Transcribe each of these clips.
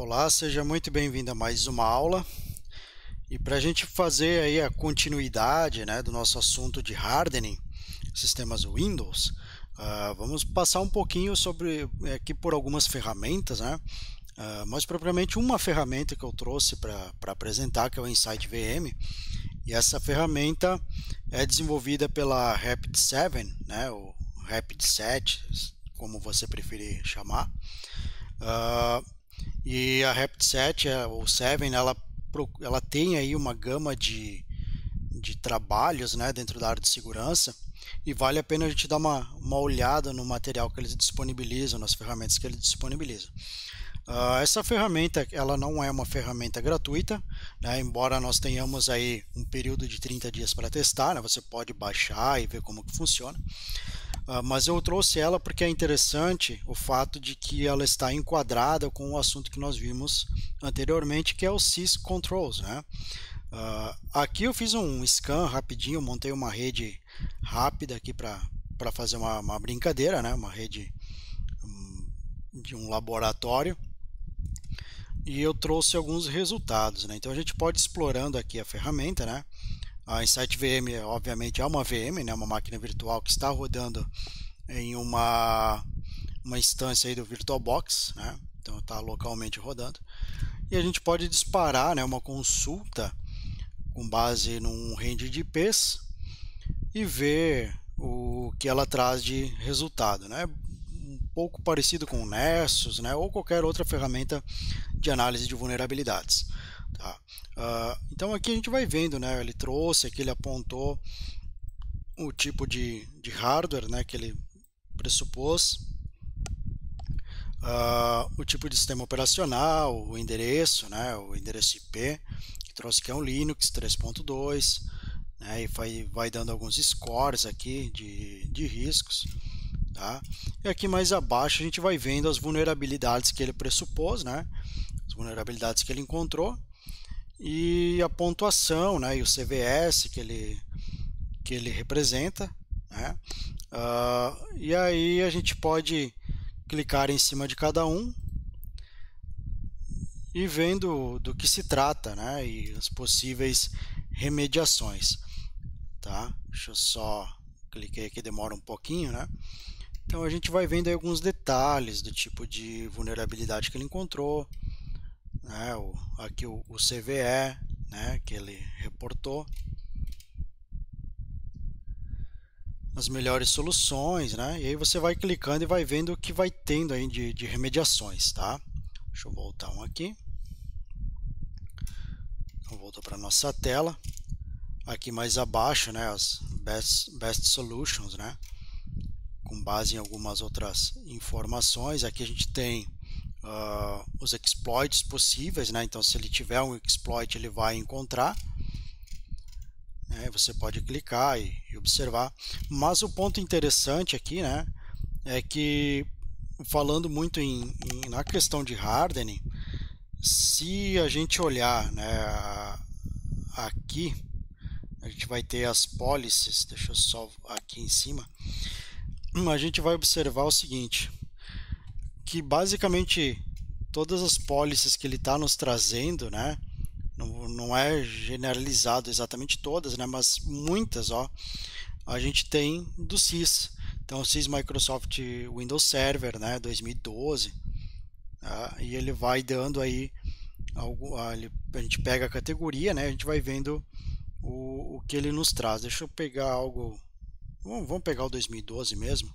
Olá, seja muito bem-vindo a mais uma aula. E para a gente fazer aí a continuidade, né, do nosso assunto de hardening, sistemas Windows, vamos passar um pouquinho sobre aqui por algumas ferramentas, né? Mais propriamente uma ferramenta que eu trouxe para apresentar, que é o Insight VM. E essa ferramenta é desenvolvida pela Rapid7, né, ou Rapid7, como você preferir chamar. E a Rapid7, ou 7, ela tem aí uma gama de trabalhos, né, dentro da área de segurança, e vale a pena a gente dar uma olhada no material que eles disponibilizam, nas ferramentas que eles disponibilizam. Essa ferramenta, ela não é uma ferramenta gratuita, né, embora nós tenhamos aí um período de 30 dias para testar, né, você pode baixar e ver como que funciona. Mas eu trouxe ela porque é interessante o fato de que ela está enquadrada com o assunto que nós vimos anteriormente, que é o syscontrols, né? Aqui eu fiz um scan rapidinho, montei uma rede rápida aqui para fazer uma brincadeira, né? Uma rede de um laboratório, e eu trouxe alguns resultados, né? Então a gente pode ir explorando aqui a ferramenta, né? A Insight VM, obviamente, é uma VM, né, uma máquina virtual que está rodando em uma instância aí do VirtualBox, né, então está localmente rodando. E a gente pode disparar, né, uma consulta com base num range de IPs e ver o que ela traz de resultado, né, um pouco parecido com o Nessus, né, ou qualquer outra ferramenta de análise de vulnerabilidades. Tá. Então aqui a gente vai vendo, né, ele trouxe, aqui ele apontou o tipo de hardware, né, que ele pressupôs, o tipo de sistema operacional, o endereço, né, o endereço IP, que trouxe que é um Linux 3.2, né, e vai dando alguns scores aqui de riscos. Tá? E aqui mais abaixo a gente vai vendo as vulnerabilidades que ele pressupôs, né, as vulnerabilidades que ele encontrou, e a pontuação, né, e o CVS que ele representa, né? E aí a gente pode clicar em cima de cada um e vendo do que se trata, né, e as possíveis remediações. Tá? Deixa eu só cliquei aqui, demora um pouquinho, né? Então a gente vai vendo aí alguns detalhes do tipo de vulnerabilidade que ele encontrou, né? Aqui o CVE, né, que ele reportou, as melhores soluções, né? E aí você vai clicando e vai vendo o que vai tendo aí de remediações, tá? Deixa eu voltar um aqui. Então voltou para nossa tela. Aqui mais abaixo, né, as best solutions, né? Com base em algumas outras informações. Aqui a gente tem os exploits possíveis, né? Então, se ele tiver um exploit, ele vai encontrar. Você pode clicar e observar. Mas o ponto interessante aqui, né, é que, falando muito na questão de hardening, se a gente olhar, né, aqui, a gente vai ter as policies. Deixa eu só aqui em cima. A gente vai observar o seguinte, que basicamente todas as policies que ele está nos trazendo, né, não é generalizado exatamente todas, né, mas muitas, ó, a gente tem do SYS. Então, o SYS Microsoft Windows Server, né, 2012, tá? E ele vai dando aí a gente pega a categoria, né, a gente vai vendo o que ele nos traz. Deixa eu pegar algo, vamos pegar o 2012 mesmo.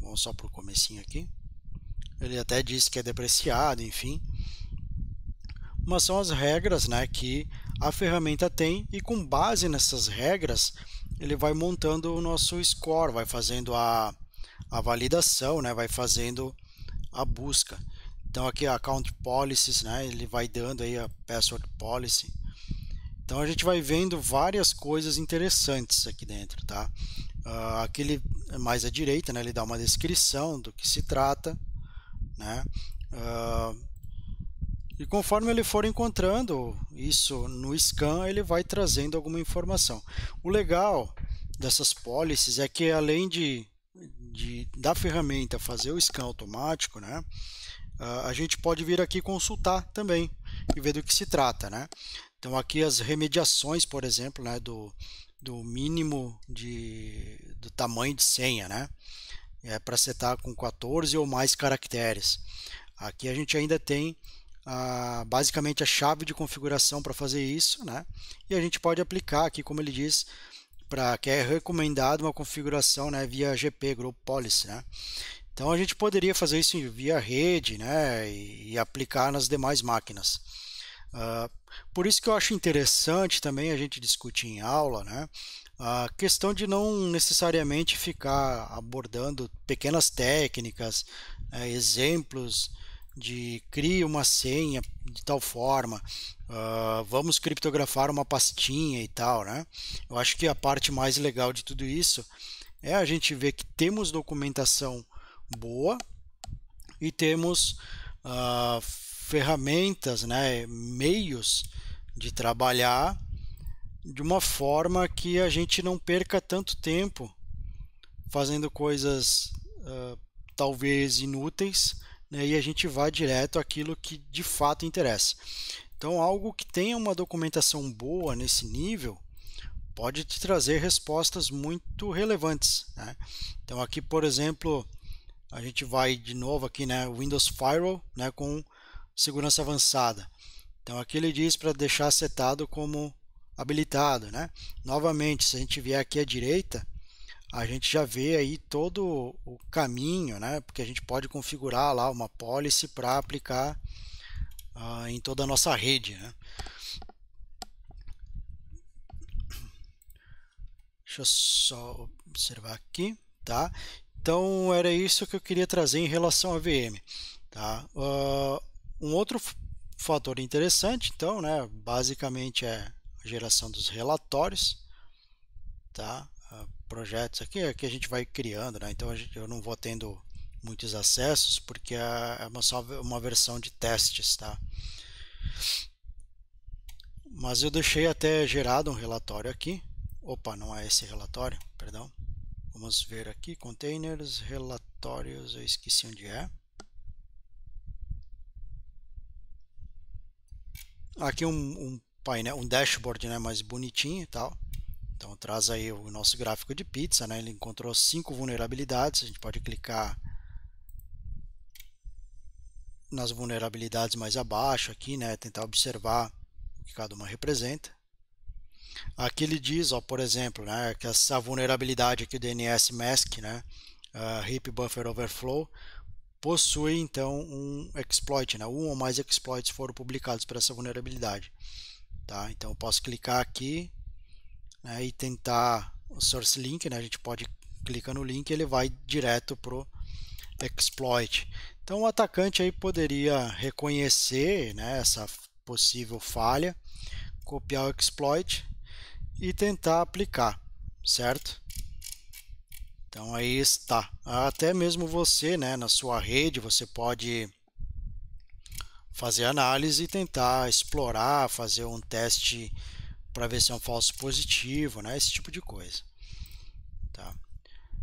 Vamos só para o comecinho aqui. Ele até disse que é depreciado, enfim. Mas são as regras, né, que a ferramenta tem, e com base nessas regras ele vai montando o nosso score, vai fazendo a validação, né, vai fazendo a busca. Então aqui a account policies, né, ele vai dando aí a password policy. Então a gente vai vendo várias coisas interessantes aqui dentro, tá? Aquele mais à direita, né, ele dá uma descrição do que se trata, né? E conforme ele for encontrando isso no scan, ele vai trazendo alguma informação. O legal dessas policies é que, além da ferramenta fazer o scan automático, né, a gente pode vir aqui consultar também e ver do que se trata, né? Então aqui as remediações, por exemplo, né, do mínimo do tamanho de senha, né? É para setar com 14 ou mais caracteres. Aqui a gente ainda tem basicamente a chave de configuração para fazer isso, né? E a gente pode aplicar aqui, como ele diz, para que é recomendado uma configuração, né, via GP, Group Policy, né? Então a gente poderia fazer isso via rede, né, e aplicar nas demais máquinas. Por isso que eu acho interessante também a gente discutir em aula, né, a questão de não necessariamente ficar abordando pequenas técnicas, exemplos de crie uma senha de tal forma, vamos criptografar uma pastinha e tal, né? Eu acho que a parte mais legal de tudo isso é a gente ver que temos documentação boa e temos ferramentas, né, meios de trabalhar de uma forma que a gente não perca tanto tempo fazendo coisas talvez inúteis, né, e a gente vá direto àquilo que de fato interessa. Então, algo que tenha uma documentação boa nesse nível pode te trazer respostas muito relevantes, né? Então, aqui, por exemplo, a gente vai de novo aqui, né, Windows Firewall, né, com segurança avançada. Então, aqui ele diz para deixar setado como habilitado, né? Novamente, se a gente vier aqui à direita, a gente já vê aí todo o caminho, né? Porque a gente pode configurar lá uma policy para aplicar em toda a nossa rede, né? Deixa eu só observar aqui, tá? Então era isso que eu queria trazer em relação à VM, tá? Um outro fator interessante, então, né? Basicamente é a geração dos relatórios, tá? Projetos aqui que a gente vai criando, né? Então eu não vou tendo muitos acessos porque é só uma versão de testes, tá? Mas eu deixei até gerado um relatório aqui. Opa, não é esse relatório, perdão. Vamos ver aqui, containers, relatórios, eu esqueci onde é. Aqui um painel, um dashboard, né, mais bonitinho e tal. Então traz aí o nosso gráfico de pizza, né? Ele encontrou 5 vulnerabilidades, a gente pode clicar nas vulnerabilidades mais abaixo aqui, né? Tentar observar o que cada uma representa. Aqui ele diz, ó, por exemplo, né, que essa vulnerabilidade aqui do DNS Mask, né, Heap Buffer Overflow, possui então um exploit, né, um ou mais exploits foram publicados para essa vulnerabilidade. Tá? Então eu posso clicar aqui, né, e tentar o source link, né, a gente pode clicar no link e ele vai direto para o exploit. Então o atacante aí poderia reconhecer, né, essa possível falha, copiar o exploit e tentar aplicar, certo? Então aí está. Até mesmo você, né, na sua rede, você pode fazer análise e tentar explorar, fazer um teste para ver se é um falso positivo, né, esse tipo de coisa. Tá?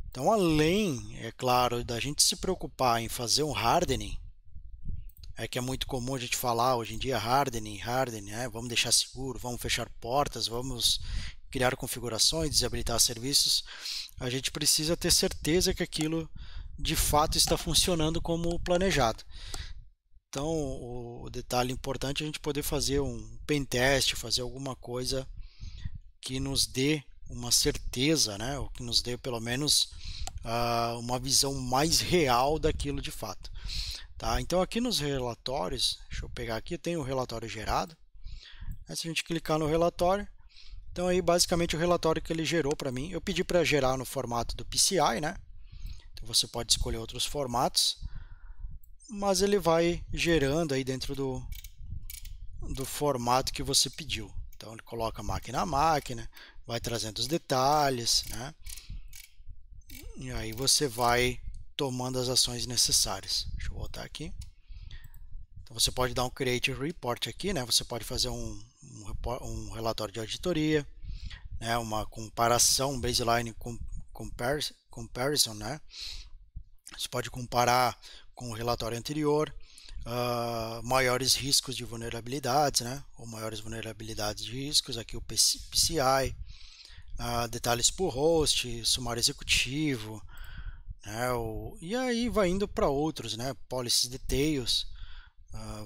Então, além, é claro, da gente se preocupar em fazer um hardening, é que é muito comum a gente falar hoje em dia hardening, né? Vamos deixar seguro, vamos fechar portas, vamos criar configurações, desabilitar serviços. A gente precisa ter certeza que aquilo de fato está funcionando como planejado. Então, o detalhe importante é a gente poder fazer um pen test, fazer alguma coisa que nos dê uma certeza, né? Ou que nos dê pelo menos uma visão mais real daquilo de fato. Tá? Então aqui nos relatórios, deixa eu pegar aqui, tem o relatório gerado. Se a gente clicar no relatório, então aí basicamente o relatório que ele gerou para mim, eu pedi para gerar no formato do PCI, né? Então você pode escolher outros formatos, mas ele vai gerando aí dentro do formato que você pediu. Então ele coloca máquina a máquina, vai trazendo os detalhes, né? E aí você vai tomando as ações necessárias. Deixa eu voltar aqui. Então você pode dar um Create Report aqui, né? Você pode fazer um relatório de auditoria, né? Uma comparação, baseline comparison, né? Você pode comparar com o relatório anterior. maiores riscos de vulnerabilidades, né? Ou maiores vulnerabilidades de riscos, aqui o PCI, detalhes por host, sumário executivo, né? E aí vai indo para outros, né? Policy details.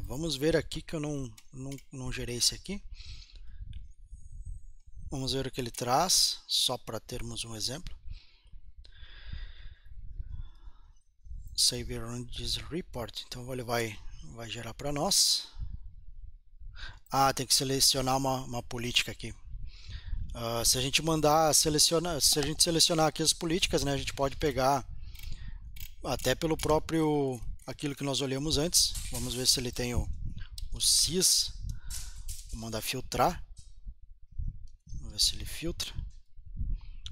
Vamos ver aqui que eu não gerei esse aqui. Vamos ver o que ele traz, só para termos um exemplo. Save run this report. Então ele vai gerar para nós. Tem que selecionar uma política aqui. Se a gente se a gente selecionar aqui as políticas, né, a gente pode pegar até pelo próprio aquilo que nós olhamos antes. Vamos ver se ele tem o sys. Vou mandar filtrar. Vamos ver se ele filtra.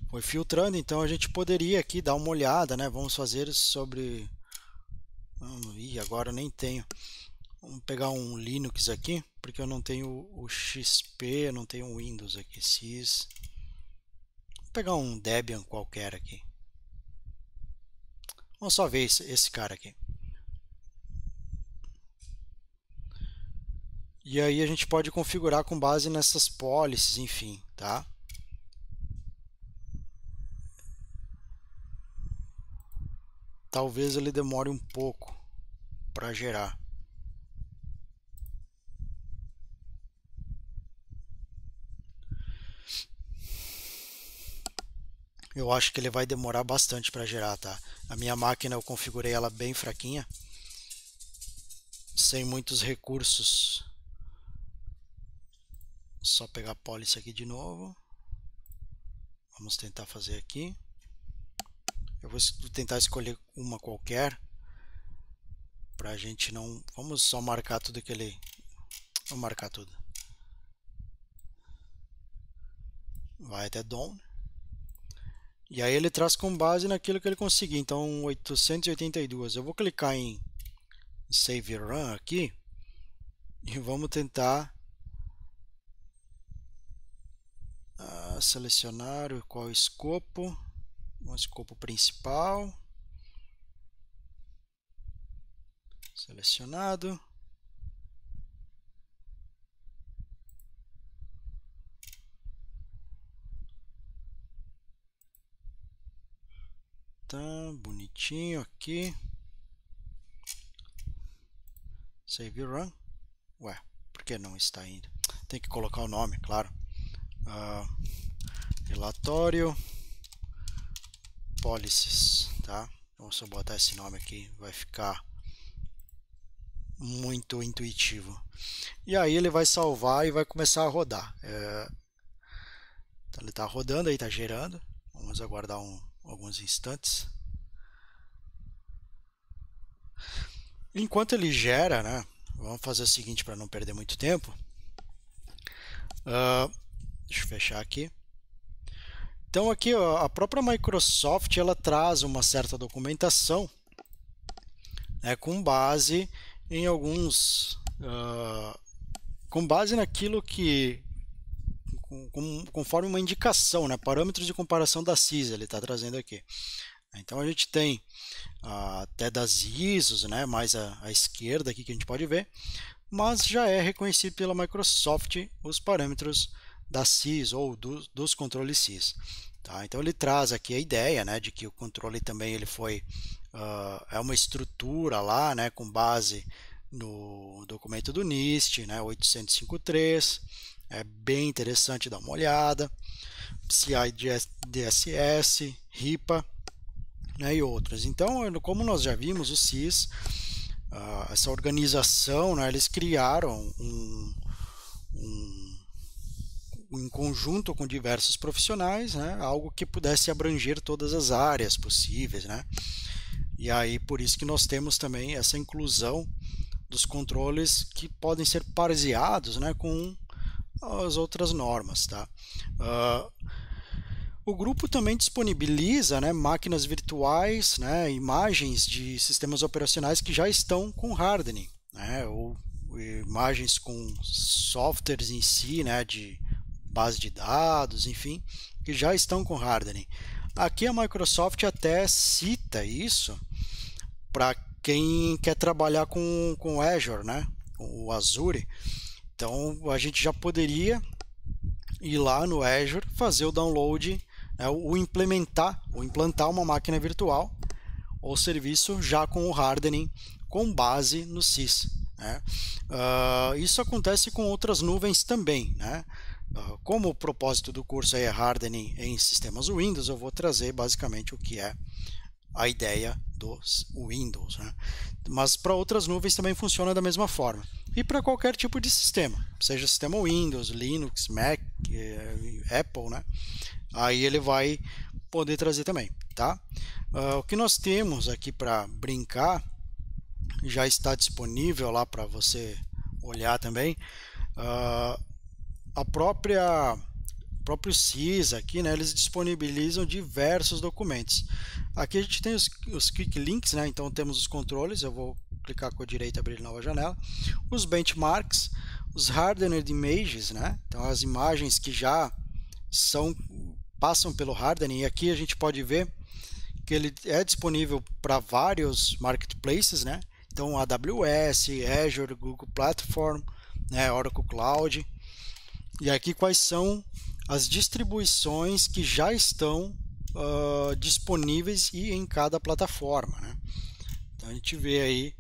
Foi filtrando, então a gente poderia aqui dar uma olhada, né? Vamos fazer sobre... agora eu nem tenho. Vamos pegar um Linux aqui, porque eu não tenho o XP, eu não tenho o Windows aqui. Sys. Vou pegar um Debian qualquer aqui. Vamos só ver esse cara aqui. E aí a gente pode configurar com base nessas policies, enfim, tá? Talvez ele demore um pouco para gerar. Eu acho que ele vai demorar bastante para gerar, tá? A minha máquina eu configurei ela bem fraquinha, sem muitos recursos. Só pegar a policy aqui de novo. Vamos tentar fazer aqui. Eu vou tentar escolher uma qualquer, para a gente não... Vamos só marcar tudo que ele... Vou marcar tudo. Vai até DOM. E aí ele traz com base naquilo que ele conseguir. Então 882. Eu vou clicar em Save Run aqui. E vamos tentar selecionar qual é o escopo. O escopo principal. Selecionado. Tá bonitinho aqui. Save Run. Ué, por que não está indo? Tem que colocar o nome, claro. Relatório Policies, tá? Vamos só botar esse nome aqui, vai ficar muito intuitivo. E aí ele vai salvar e vai começar a rodar. Então ele está rodando aí, está gerando. Vamos aguardar alguns instantes. Enquanto ele gera, né? Vamos fazer o seguinte para não perder muito tempo. Deixa eu fechar aqui. Então aqui ó, a própria Microsoft ela traz uma certa documentação, né, com base em alguns, com base naquilo que, conforme uma indicação, né, parâmetros de comparação da CIS ele está trazendo aqui. Então a gente tem até das ISOs, né, mais à esquerda aqui que a gente pode ver, mas já é reconhecido pela Microsoft os parâmetros da CIS ou dos controles CIS. Tá? Então ele traz aqui a ideia, né, de que o controle também ele foi é uma estrutura lá, né, com base no documento do NIST, né, 853. É bem interessante dar uma olhada. PCI DSS, RIPA, né, e outros. Então, como nós já vimos, o CIS, essa organização, né, eles criaram em conjunto com diversos profissionais, né, algo que pudesse abranger todas as áreas possíveis, né? E aí por isso que nós temos também essa inclusão dos controles que podem ser parseados, né, com as outras normas, tá? O grupo também disponibiliza, né, máquinas virtuais, né, imagens de sistemas operacionais que já estão com hardening, né, ou imagens com softwares em si, né, de base de dados, enfim, que já estão com hardening. Aqui a Microsoft até cita isso para quem quer trabalhar com Azure, né? O Azure. Então a gente já poderia ir lá no Azure, fazer o download, né, implantar uma máquina virtual ou serviço já com o hardening com base no sys. Né? Isso acontece com outras nuvens também. Né? Como o propósito do curso é hardening em sistemas Windows, eu vou trazer basicamente o que é a ideia dos Windows. Né? Mas para outras nuvens também funciona da mesma forma. E para qualquer tipo de sistema, seja sistema Windows, Linux, Mac, Apple, né? Aí ele vai poder trazer também. Tá? O que nós temos aqui para brincar já está disponível lá para você olhar também. O próprio sys aqui, né, eles disponibilizam diversos documentos. Aqui a gente tem os quick links, né, então temos os controles, eu vou clicar com a direita e abrir nova janela, os benchmarks, os hardened images, né, então as imagens que já passam pelo hardening, e aqui a gente pode ver que ele é disponível para vários marketplaces, né, então AWS, Azure, Google Platform, né, Oracle Cloud. E aqui quais são as distribuições que já estão disponíveis e em cada plataforma. Né? Então a gente vê aí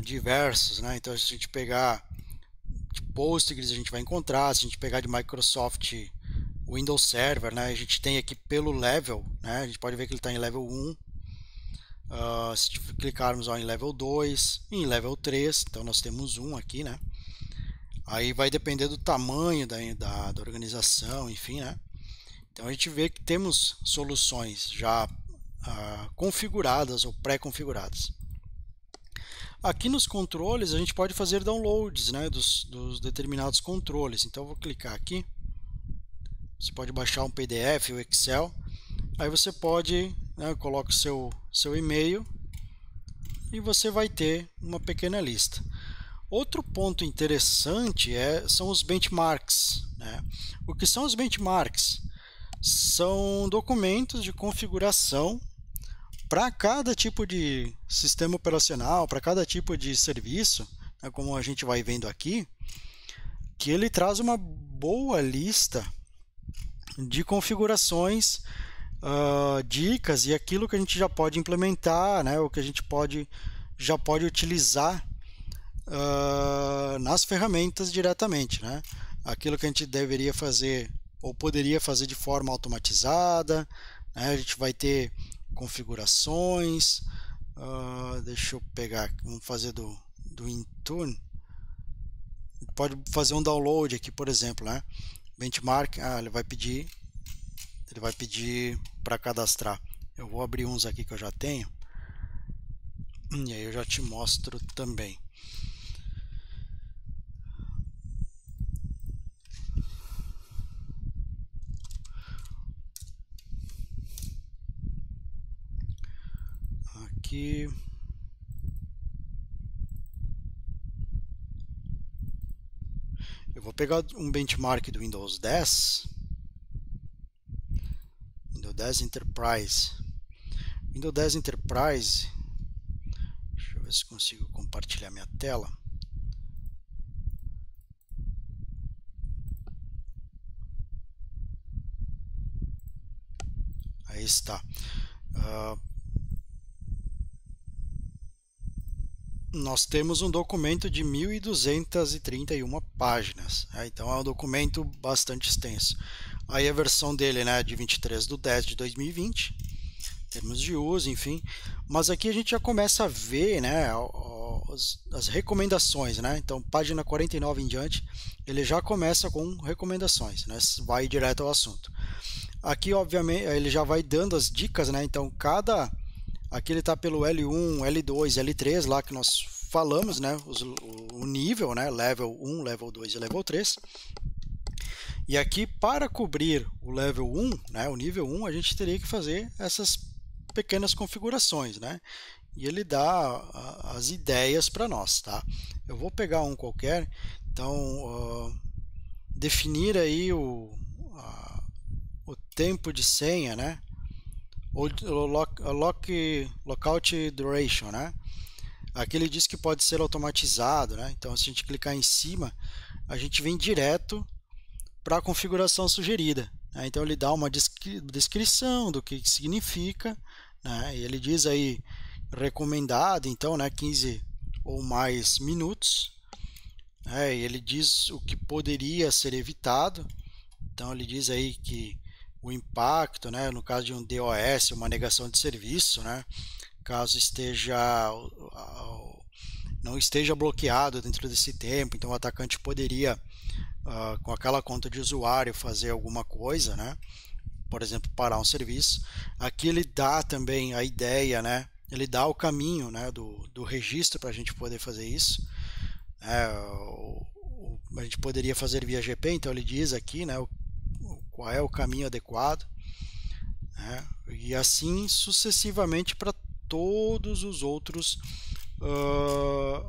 diversos. Né? Então se a gente pegar de Postgres, a gente vai encontrar. Se a gente pegar de Microsoft Windows Server, né? A gente tem aqui pelo level. Né? A gente pode ver que ele está em level 1. Se clicarmos em level 2, em level 3, então nós temos um aqui, né? Aí vai depender do tamanho da organização, enfim, né? Então a gente vê que temos soluções já configuradas ou pré-configuradas. Aqui nos controles a gente pode fazer downloads, né, dos determinados controles. Então eu vou clicar aqui. Você pode baixar um PDF ou Excel. Aí você pode, né, coloca o seu e-mail e você vai ter uma pequena lista. Outro ponto interessante são os benchmarks. Né? O que são os benchmarks? São documentos de configuração para cada tipo de sistema operacional, para cada tipo de serviço, né, como a gente vai vendo aqui, que ele traz uma boa lista de configurações, dicas e aquilo que a gente já pode implementar, né, o que a gente já pode utilizar nas ferramentas diretamente, né? Aquilo que a gente deveria fazer ou poderia fazer de forma automatizada, né? A gente vai ter configurações. Deixa eu pegar, vamos fazer do Intune. Pode fazer um download aqui, por exemplo, né? Benchmark, ele vai pedir para cadastrar. Eu vou abrir uns aqui que eu já tenho e aí eu já te mostro também. Aqui eu vou pegar um benchmark do Windows 10, Windows 10 Enterprise. Windows 10 Enterprise, deixa eu ver se consigo compartilhar minha tela. Aí está. Nós temos um documento de 1.231 páginas, né? Então é um documento bastante extenso. Aí a versão dele, né, de 23/10 de 2020, termos de uso, enfim. Mas aqui a gente já começa a ver, né, as recomendações, né? Então página 49 em diante, ele já começa com recomendações, né? Vai direto ao assunto. Aqui, obviamente, ele já vai dando as dicas, né? Então aqui ele está pelo L1, L2, L3, lá que nós falamos, né? O nível, né? Level 1, Level 2 e Level 3. E aqui, para cobrir o Level 1, né? O nível 1, a gente teria que fazer essas pequenas configurações, né? E ele dá as ideias para nós, tá? Eu vou pegar um qualquer, então definir aí o tempo de senha, né? Lockout Duration, né? Aqui ele diz que pode ser automatizado, né? Então, se a gente clicar em cima, a gente vem direto para a configuração sugerida, né? Então, ele dá uma descrição do que significa, né? E ele diz aí recomendado, então, né, 15 ou mais minutos. E ele diz o que poderia ser evitado. Então, ele diz aí que o impacto, né, no caso de um DOS, uma negação de serviço, né, caso não esteja bloqueado dentro desse tempo, então o atacante poderia, com aquela conta de usuário, fazer alguma coisa, né, por exemplo, parar um serviço. Aqui ele dá também a ideia, né, ele dá o caminho, né, do registro para a gente poder fazer isso. A gente poderia fazer via GP, então ele diz aqui, né, qual é o caminho adequado, né, e assim sucessivamente para todos os outros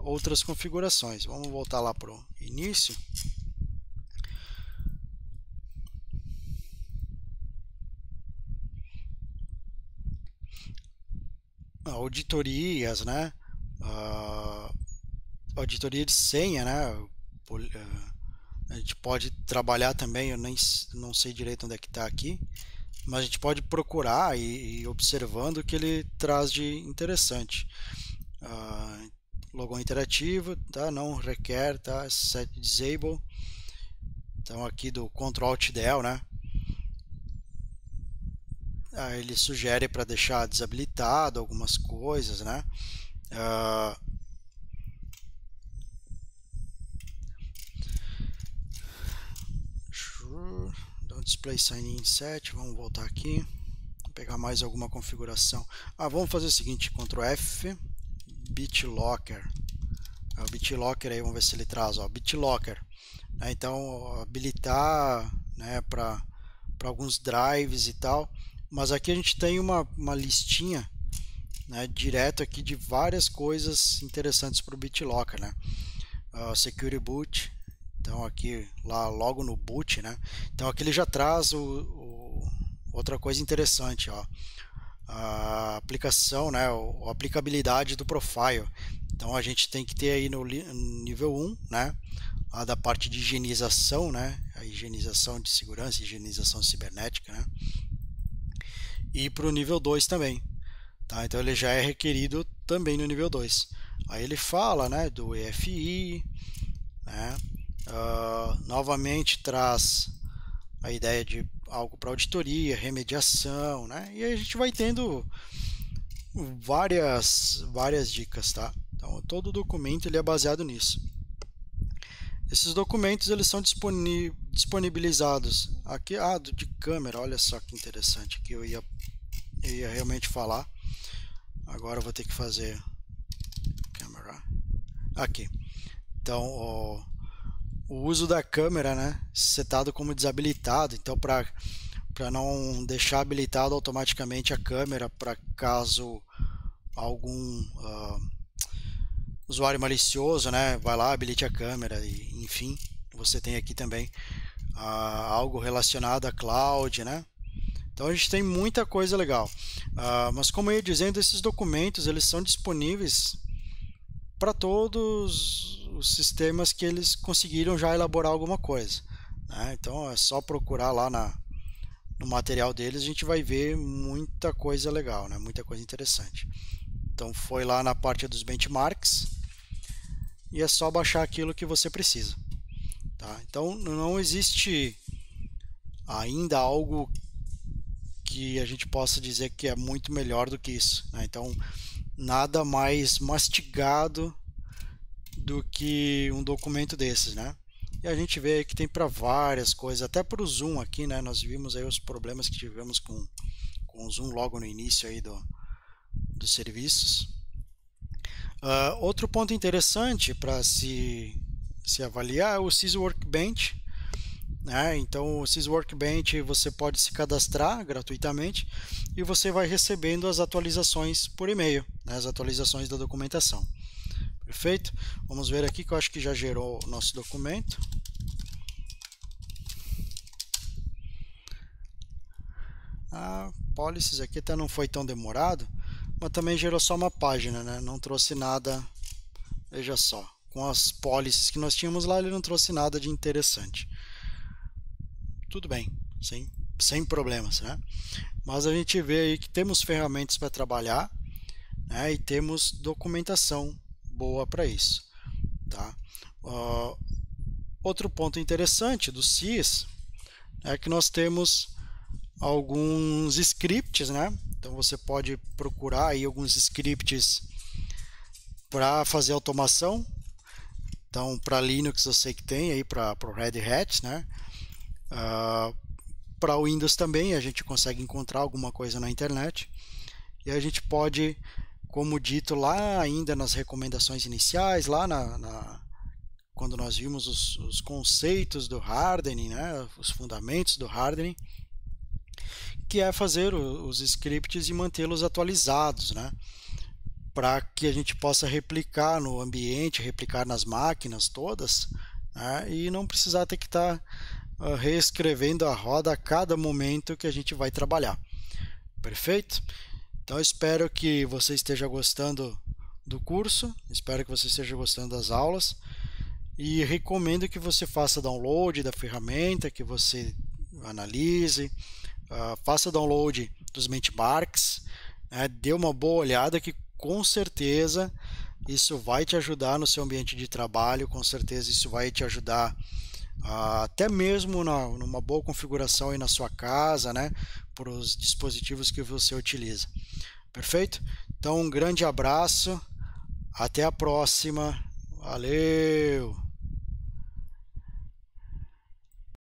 outras configurações. Vamos voltar lá para o início. Auditorias, né? Auditoria de senha, né? A gente pode trabalhar também, eu nem não sei direito onde é que está aqui, mas a gente pode procurar e observando o que ele traz de interessante. Logon interativo, tá? Não requer, tá? Set disable. Então aqui do Ctrl Alt Del, né? Ele sugere para deixar desabilitado algumas coisas, né? Don't display sign in set. Vamos voltar aqui, pegar mais alguma configuração. Vamos fazer o seguinte: Ctrl F, BitLocker. O BitLocker aí, vamos ver se ele traz, ó, BitLocker. Então habilitar, né, para alguns drives e tal. Mas aqui a gente tem uma listinha, né, direto aqui de várias coisas interessantes para o BitLocker, né? Security Boot. Então aqui logo no boot, né? Então aqui ele já traz outra coisa interessante, ó, a aplicação, né? A aplicabilidade do profile. Então a gente tem que ter aí no nível 1, né? A da parte de higienização, né? A higienização de segurança, higienização cibernética, né? E para o nível 2 também, tá? Então ele já é requerido também no nível 2. Aí ele fala, né, do EFI, né? Novamente traz a ideia de algo para auditoria, remediação, né? E a gente vai tendo várias dicas, tá? Então todo o documento ele é baseado nisso. Esses documentos eles são disponibilizados aqui, de câmera. Olha só que interessante, que eu ia realmente falar. Agora eu vou ter que fazer câmera aqui. Então o uso da câmera, né, setado como desabilitado. Então para não deixar habilitado automaticamente a câmera, para caso algum usuário malicioso, né, vai lá, habilite a câmera, e enfim, você tem aqui também algo relacionado à cloud, né? Então a gente tem muita coisa legal. Mas como eu ia dizendo, esses documentos eles são disponíveis para todos os sistemas que eles conseguiram já elaborar alguma coisa, né? Então é só procurar lá no material deles, a gente vai ver muita coisa legal, né? Muita coisa interessante. Então foi lá na parte dos benchmarks e é só baixar aquilo que você precisa, tá? Então não existe ainda algo que a gente possa dizer que é muito melhor do que isso, né? Então nada mais mastigado do que um documento desses, né? E a gente vê que tem para várias coisas, até para o Zoom aqui, né? Nós vimos aí os problemas que tivemos com o Zoom logo no início aí dos serviços. Outro ponto interessante para se avaliar é o SysWorkbench, né? Então o SysWorkbench você pode se cadastrar gratuitamente e você vai recebendo as atualizações por e-mail, né? As atualizações da documentação. Perfeito? Vamos ver aqui que eu acho que já gerou o nosso documento. Policies aqui até não foi tão demorado, mas também gerou só uma página, né? Não trouxe nada, veja só, com as policies que nós tínhamos lá, ele não trouxe nada de interessante. Tudo bem, sem problemas, né? Mas a gente vê aí que temos ferramentas para trabalhar, né? E temos documentação boa para isso, tá? Outro ponto interessante do CIS é que nós temos alguns scripts, né? Então você pode procurar aí alguns scripts para fazer automação. Então, para Linux eu sei que tem aí para o Red Hat, né? Para o Windows também a gente consegue encontrar alguma coisa na internet. E a gente pode, como dito lá ainda nas recomendações iniciais, lá quando nós vimos os conceitos do hardening, né? Os fundamentos do hardening, que é fazer os scripts e mantê-los atualizados, né? Para que a gente possa replicar no ambiente, replicar nas máquinas todas, né? E não precisar ter que estar reescrevendo a roda a cada momento que a gente vai trabalhar. Perfeito? Então eu espero que você esteja gostando do curso, espero que você esteja gostando das aulas e recomendo que você faça download da ferramenta, que você analise, faça download dos benchmarks, né? Dê uma boa olhada que com certeza isso vai te ajudar no seu ambiente de trabalho, com certeza isso vai te ajudar até mesmo numa boa configuração aí na sua casa, né? Para os dispositivos que você utiliza. Perfeito? Então um grande abraço, até a próxima, valeu!